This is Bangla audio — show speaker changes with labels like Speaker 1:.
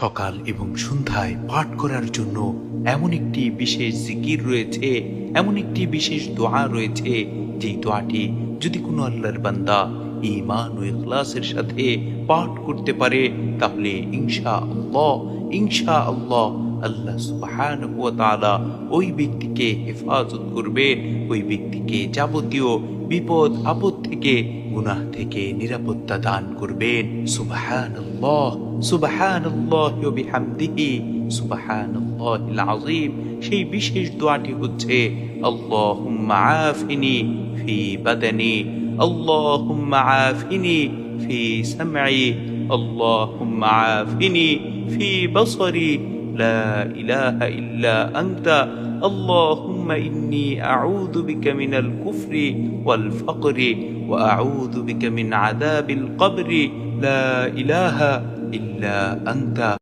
Speaker 1: সকাল এবং সন্ধ্যায় পাঠ করার জন্য এমন একটি বিশেষ জিকির রয়েছে, এমন একটি বিশেষ দোয়া রয়েছে, যে দোয়াটি যদি কোনো আল্লাহর বান্দা ঈমান ও ইখলাসের সাথে পাঠ করতে পারে, তাহলে ইনশাআল্লাহ আল্লাহ সুবহানাহু ওয়া তাআলা ওই ব্যক্তিকে হেফাজত করবে, ওই ব্যক্তিকে যাবতীয় বিপদ আপদ থেকে, গুনাহ থেকে নিরাপত্তা দান করবেন। সুবহানাল্লাহ, সুবহানাল্লাহি ওয়া বিহামদিহি, সুবহানাল্লাহিল আযীম। সেই বিশেষ দোয়াটি হচ্ছে আল্লাহুম্মা আফিনি ফি বাদানি, আল্লাহুম্মা আফিনি ফি সামঈ, আল্লাহুম্মা আফিনি ফি বসরি, লা ইলাহা ইল্লা আনতা, আল্লাহুম্মা ইন্নী আউযু বিকা মিনাল কুফরি ওয়াল ফাকরি ওয়া আউযু বিকা মিন আযাবিল কবরি, লা ইলাহা ইল্লা আনতা।